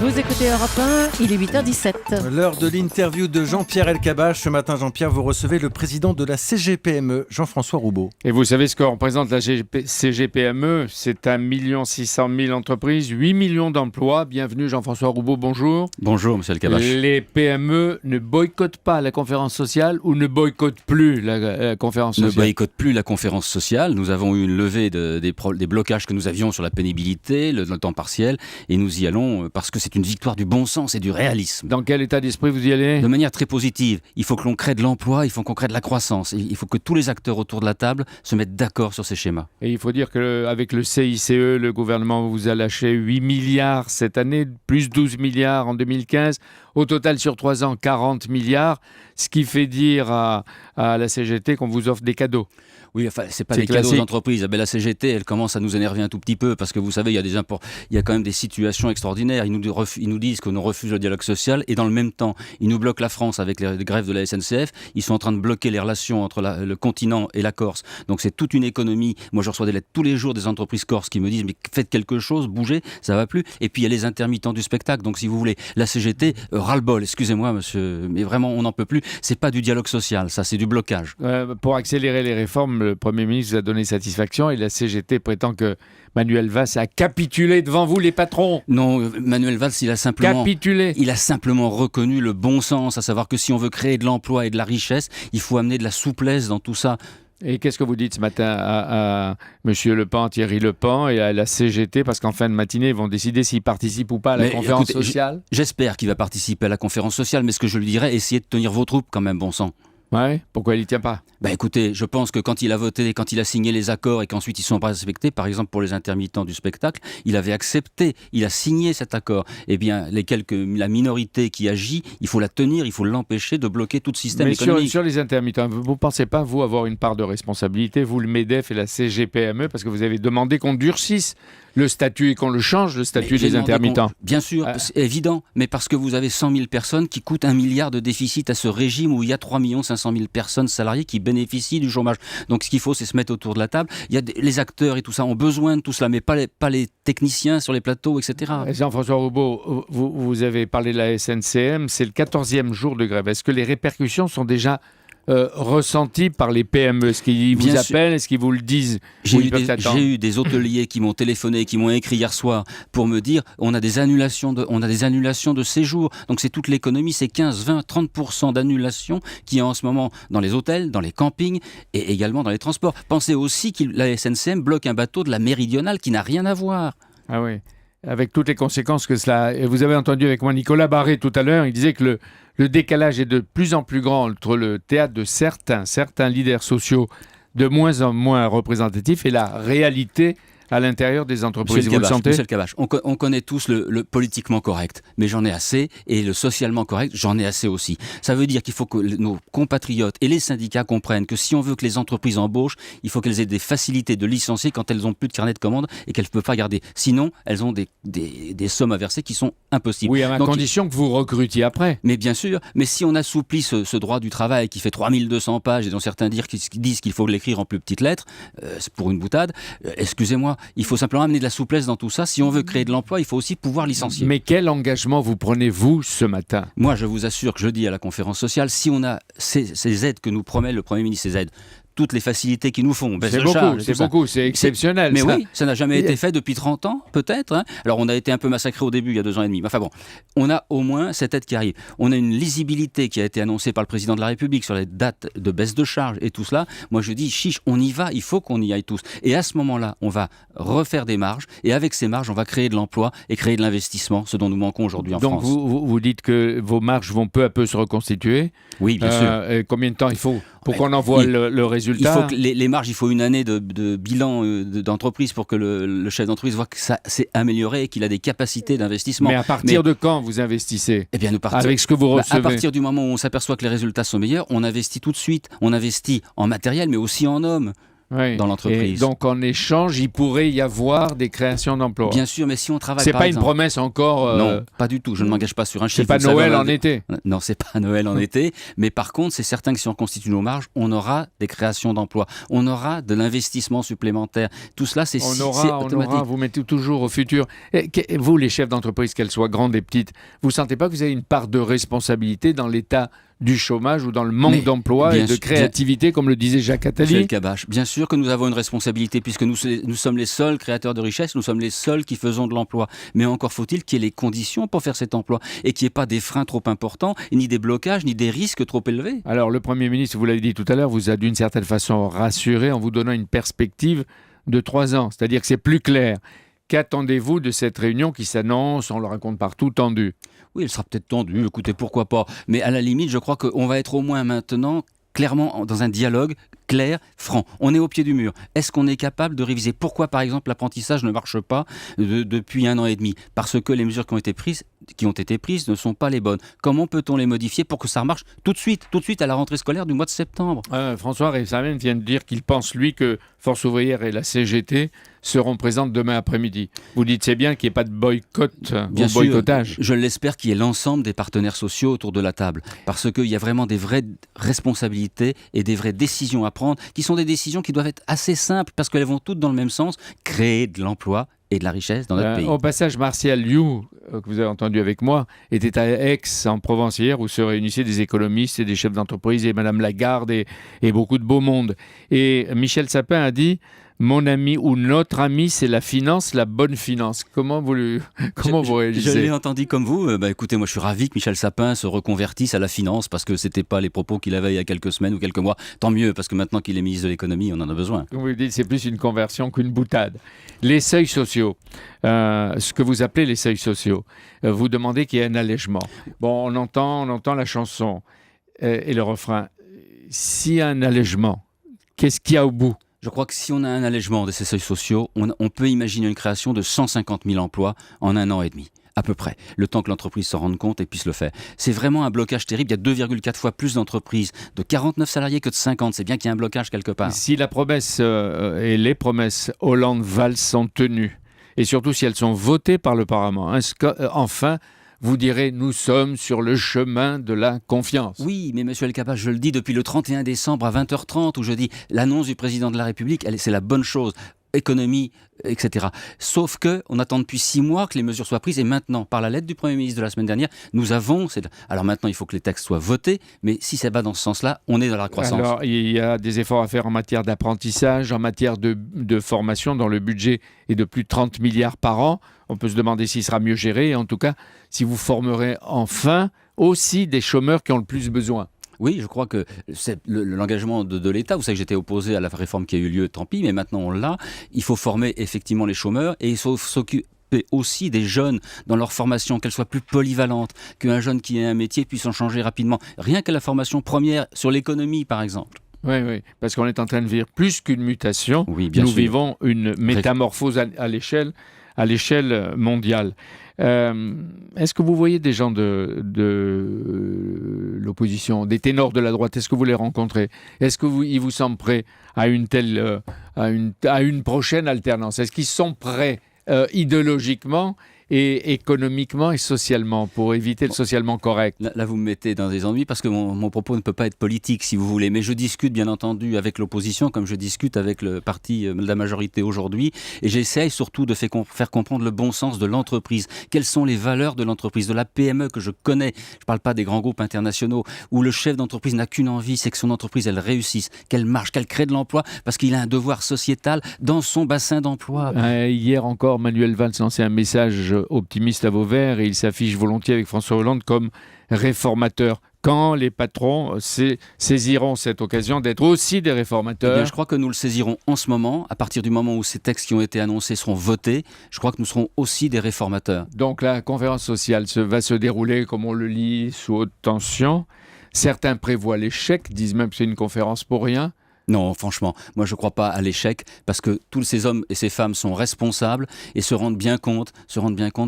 Vous écoutez Europe 1, il est 8h17. L'heure de l'interview de Jean-Pierre Elkabbach. Ce matin, Jean-Pierre, vous recevez le président de la CGPME, Jean-François Roubaud. Et vous savez ce que représente la CGPME? C'est 1 600 000 entreprises, 8 millions d'emplois. Bienvenue Jean-François Roubaud, bonjour. Bonjour Monsieur Elkabbach. Les PME ne boycottent pas la conférence sociale ou ne boycottent plus la conférence sociale? Ne boycottent plus la conférence sociale. Nous avons eu une levée des blocages que nous avions sur la pénibilité, le temps partiel, et nous y allons parce que c'est une victoire du bon sens et du réalisme. Dans quel état d'esprit vous y allez? De manière très positive. Il faut que l'on crée de l'emploi, il faut qu'on crée de la croissance. Il faut que tous les acteurs autour de la table se mettent d'accord sur ces schémas. Et il faut dire qu'avec le CICE, le gouvernement vous a lâché 8 milliards cette année, plus 12 milliards en 2015. Au total, sur 3 ans, 40 milliards. Ce qui fait dire à la CGT qu'on vous offre des cadeaux. Oui, enfin, c'est pas des cadeaux aux entreprises. La CGT, elle commence à nous énerver un tout petit peu parce que vous savez, il y a quand même des situations extraordinaires. Ils nous disent qu'on refuse le dialogue social et dans le même temps, ils nous bloquent la France avec les grèves de la SNCF. Ils sont en train de bloquer les relations entre le continent et la Corse. Donc c'est toute une économie. Moi, je reçois des lettres tous les jours des entreprises corses qui me disent mais faites quelque chose, bougez, ça va plus. Et puis il y a les intermittents du spectacle. Donc si vous voulez, la CGT ras-le-bol. Excusez-moi, monsieur, mais vraiment on n'en peut plus. C'est pas du dialogue social, ça, c'est du blocage. Pour accélérer les réformes, le Premier ministre vous a donné satisfaction et la CGT prétend que Manuel Valls a capitulé devant vous, les patrons. Non, Manuel Valls, il a simplement reconnu le bon sens, à savoir que si on veut créer de l'emploi et de la richesse, il faut amener de la souplesse dans tout ça. Et qu'est-ce que vous dites ce matin à M. Thierry Lepant et à la CGT? Parce qu'en fin de matinée, ils vont décider s'ils participent ou pas à la conférence sociale. J'espère qu'il va participer à la conférence sociale, mais ce que je lui dirais, essayez de tenir vos troupes quand même, bon sang. Ouais, pourquoi il n'y tient pas? Écoutez, je pense que quand il a voté, quand il a signé les accords et qu'ensuite ils ne sont pas respectés, par exemple pour les intermittents du spectacle, il avait accepté, il a signé cet accord. Eh bien, la minorité qui agit, il faut la tenir, il faut l'empêcher de bloquer tout système économique. Mais sur les intermittents, vous ne pensez pas, vous, avoir une part de responsabilité, vous, le MEDEF et la CGPME, parce que vous avez demandé qu'on durcisse le statut et qu'on le change, le statut des intermittents? Bien sûr, c'est évident, mais parce que vous avez 100 000 personnes qui coûtent 1 milliard de déficit à ce régime où il y a 3 500 000 personnes salariées qui bénéficient du chômage. Donc ce qu'il faut, c'est se mettre autour de la table. Il y a les acteurs et tout ça ont besoin de tout cela, mais pas les techniciens sur les plateaux, etc. Jean-François Roubaud, vous avez parlé de la SNCM, c'est le 14e jour de grève. Est-ce que les répercussions sont déjà ressentis par les PME? Est-ce qu'ils vous appellent? Est-ce qu'ils vous le disent? J'ai eu des hôteliers qui m'ont téléphoné, qui m'ont écrit hier soir pour me dire on a des annulations de séjours. Donc c'est toute l'économie, c'est 15, 20, 30% d'annulations qui est en ce moment dans les hôtels, dans les campings et également dans les transports. Pensez aussi que la SNCM bloque un bateau de la Méridionale qui n'a rien à voir. Ah oui, avec toutes les conséquences que cela... Et vous avez entendu avec moi Nicolas Barré tout à l'heure, il disait que le décalage est de plus en plus grand entre le théâtre de certains leaders sociaux de moins en moins représentatifs et la réalité à l'intérieur des entreprises. Vous le sentez? Monsieur Elkabbach, on connaît tous le politiquement correct, mais j'en ai assez, et le socialement correct, j'en ai assez aussi. Ça veut dire qu'il faut que nos compatriotes et les syndicats comprennent que si on veut que les entreprises embauchent, il faut qu'elles aient des facilités de licencier quand elles n'ont plus de carnet de commande et qu'elles ne peuvent pas garder. Sinon, elles ont des sommes à verser qui sont impossibles. Oui, à condition que vous recrutiez après. Mais bien sûr, mais si on assouplit ce droit du travail qui fait 3200 pages et dont certains disent qu'il faut l'écrire en plus petites lettres, c'est pour une boutade, excusez-moi, il faut simplement amener de la souplesse dans tout ça. Si on veut créer de l'emploi, il faut aussi pouvoir licencier. Mais quel engagement vous prenez, vous, ce matin? Moi, je vous assure que jeudi à la conférence sociale, si on a ces aides que nous promet le Premier ministre, ces aides, toutes les facilités qu'ils nous font. C'est beaucoup, c'est exceptionnel. Mais oui, ça n'a jamais été fait depuis 30 ans, peut-être. Hein. Alors, on a été un peu massacré au début, il y a 2 ans et demi. Enfin bon, on a au moins cette aide qui arrive. On a une lisibilité qui a été annoncée par le président de la République sur les dates de baisse de charges et tout cela. Moi, je dis, chiche, on y va, il faut qu'on y aille tous. Et à ce moment-là, on va refaire des marges. Et avec ces marges, on va créer de l'emploi et créer de l'investissement, ce dont nous manquons aujourd'hui en France. Donc, vous dites que vos marges vont peu à peu se reconstituer. Oui, bien sûr. Et combien de temps il faut pour qu'on en voit le résultat? Il faut que les marges, il faut une année de bilan d'entreprise pour que le chef d'entreprise voit que ça s'est amélioré et qu'il a des capacités d'investissement. Mais à partir de quand vous investissez? Eh bien, nous partons avec ce que vous recevez. À partir du moment où on s'aperçoit que les résultats sont meilleurs, on investit tout de suite. On investit en matériel, mais aussi en hommes. Oui. dans l'entreprise. Et donc en échange, il pourrait y avoir des créations d'emplois. Bien sûr, mais si on travaille C'est par pas exemple... une promesse encore. Non, pas du tout. Je ne m'engage pas sur un chiffre. C'est pas Vous savez, Noël on a en été. Non, c'est pas Noël en été. Mais par contre, c'est certain que si on constitue nos marges, on aura des créations d'emplois. On aura de l'investissement supplémentaire. Tout cela, c'est automatique. Vous mettez toujours au futur. Vous, les chefs d'entreprise, qu'elles soient grandes et petites, vous sentez pas que vous avez une part de responsabilité dans l'état du chômage ou dans le manque d'emploi et de créativité, comme le disait Jacques Attali? Michel Cabache, bien sûr que nous avons une responsabilité puisque nous sommes les seuls créateurs de richesse, nous sommes les seuls qui faisons de l'emploi. Mais encore faut-il qu'il y ait les conditions pour faire cet emploi et qu'il n'y ait pas des freins trop importants, ni des blocages, ni des risques trop élevés. Alors le Premier ministre, vous l'avez dit tout à l'heure, vous a d'une certaine façon rassuré en vous donnant une perspective de 3 ans, c'est-à-dire que c'est plus clair. Qu'attendez-vous de cette réunion qui s'annonce, on le raconte partout, tendue? Oui, elle sera peut-être tendue, écoutez, pourquoi pas. Mais à la limite, je crois qu'on va être au moins maintenant clairement dans un dialogue clair, franc. On est au pied du mur. Est-ce qu'on est capable de réviser? Pourquoi, par exemple, l'apprentissage ne marche pas depuis 1 an et demi? Parce que les mesures qui ont été prises ne sont pas les bonnes. Comment peut-on les modifier pour que ça marche tout de suite à la rentrée scolaire du mois de septembre? François Rebsamen vient de dire qu'il pense, lui, que Force ouvrière et la CGT seront présentes demain après-midi. Vous dites c'est bien qu'il n'y ait pas de boycott ou boycottage. Je l'espère qu'il y ait l'ensemble des partenaires sociaux autour de la table. Parce qu'il y a vraiment des vraies responsabilités et des vraies décisions à prendre, qui sont des décisions qui doivent être assez simples, parce qu'elles vont toutes dans le même sens, créer de l'emploi et de la richesse dans notre pays. Au passage, Martial Liu, que vous avez entendu avec moi, était à Aix, en Provence hier, où se réunissaient des économistes et des chefs d'entreprise, et Madame Lagarde et beaucoup de beau monde. Et Michel Sapin a dit: mon ami ou notre ami, c'est la finance, la bonne finance. Comment vous réagissez? Je l'ai entendu comme vous. Écoutez, moi je suis ravi que Michel Sapin se reconvertisse à la finance, parce que ce n'était pas les propos qu'il avait il y a quelques semaines ou quelques mois. Tant mieux, parce que maintenant qu'il est ministre de l'économie, on en a besoin. Vous dites c'est plus une conversion qu'une boutade. Les seuils sociaux, ce que vous appelez les seuils sociaux, vous demandez qu'il y ait un allègement. Bon, on entend la chanson et le refrain. S'il y a un allègement, qu'est-ce qu'il y a au bout? Je crois que si on a un allègement de ces seuils sociaux, on peut imaginer une création de 150 000 emplois en 1 an et demi, à peu près, le temps que l'entreprise s'en rende compte et puisse le faire. C'est vraiment un blocage terrible. Il y a 2,4 fois plus d'entreprises de 49 salariés que de 50. C'est bien qu'il y ait un blocage quelque part. Si la promesse et les promesses Hollande-Valls sont tenues, et surtout si elles sont votées par le Parlement, enfin, vous direz, nous sommes sur le chemin de la confiance. Oui, mais monsieur El Kabbach, je le dis depuis le 31 décembre à 20h30, où je dis l'annonce du président de la République, c'est la bonne chose. Économie, etc. Sauf qu'on attend depuis 6 mois que les mesures soient prises, et maintenant, par la lettre du Premier ministre de la semaine dernière, nous avons... Alors maintenant, il faut que les textes soient votés, mais si ça va dans ce sens-là, on est dans la croissance. Alors, il y a des efforts à faire en matière d'apprentissage, en matière de formation, dont le budget est de plus de 30 milliards par an. On peut se demander s'il sera mieux géré, et en tout cas, si vous formerez enfin aussi des chômeurs qui ont le plus besoin. Oui, je crois que c'est l'engagement de l'État. Vous savez que j'étais opposé à la réforme qui a eu lieu, tant pis, mais maintenant on l'a. Il faut former effectivement les chômeurs, et il faut s'occuper aussi des jeunes dans leur formation, qu'elle soit plus polyvalente, qu'un jeune qui ait un métier puisse en changer rapidement. Rien que la formation première sur l'économie, par exemple. Oui, parce qu'on est en train de vivre plus qu'une mutation. Oui, bien sûr. Nous vivons une métamorphose à l'échelle mondiale. Est-ce que vous voyez des gens de l'opposition, des ténors de la droite, est-ce que vous les rencontrez? Est-ce qu'ils vous semblent prêts à une prochaine alternance? Est-ce qu'ils sont prêts idéologiquement et économiquement et socialement, pour éviter le socialement correct? Là, vous me mettez dans des ennuis, parce que mon propos ne peut pas être politique, si vous voulez. Mais je discute, bien entendu, avec l'opposition, comme je discute avec le parti de la majorité aujourd'hui. Et j'essaye surtout de faire comprendre le bon sens de l'entreprise. Quelles sont les valeurs de l'entreprise, de la PME que je connais. Je ne parle pas des grands groupes internationaux, où le chef d'entreprise n'a qu'une envie, c'est que son entreprise, elle réussisse, qu'elle marche, qu'elle crée de l'emploi, parce qu'il a un devoir sociétal dans son bassin d'emploi. Hier encore, Manuel Valls lançait un message optimiste à Vauvert, et il s'affiche volontiers avec François Hollande comme réformateur. Quand les patrons saisiront cette occasion d'être aussi des réformateurs? Eh bien, je crois que nous le saisirons en ce moment. À partir du moment où ces textes qui ont été annoncés seront votés, je crois que nous serons aussi des réformateurs. Donc la conférence sociale va se dérouler, comme on le lit, sous haute tension. Certains prévoient l'échec, disent même que c'est une conférence pour rien. Non, franchement, moi je ne crois pas à l'échec parce que tous ces hommes et ces femmes sont responsables et se rendent bien compte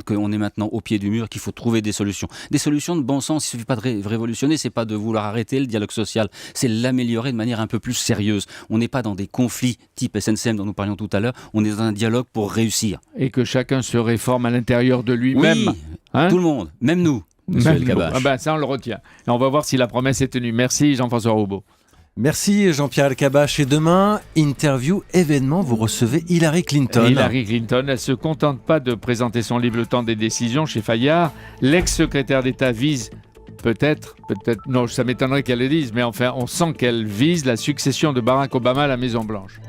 qu'on est maintenant au pied du mur, qu'il faut trouver des solutions. Des solutions de bon sens, il ne suffit pas de révolutionner, c'est pas de vouloir arrêter le dialogue social, c'est l'améliorer de manière un peu plus sérieuse. On n'est pas dans des conflits type SNCM dont nous parlions tout à l'heure, on est dans un dialogue pour réussir. Et que chacun se réforme à l'intérieur de lui-même. Oui, tout le monde, même nous. Monsieur El-Kabach. Ah ben, ça, on le retient. Et on va voir si la promesse est tenue. Merci Jean-François Roubaud. Merci Jean-Pierre El-Kabach. Et demain, interview, événement, vous recevez Hillary Clinton. Hillary Clinton, elle ne se contente pas de présenter son livre Le temps des décisions chez Fayard. L'ex-secrétaire d'État vise peut-être, non, ça m'étonnerait qu'elle le dise, mais enfin, on sent qu'elle vise la succession de Barack Obama à la Maison-Blanche.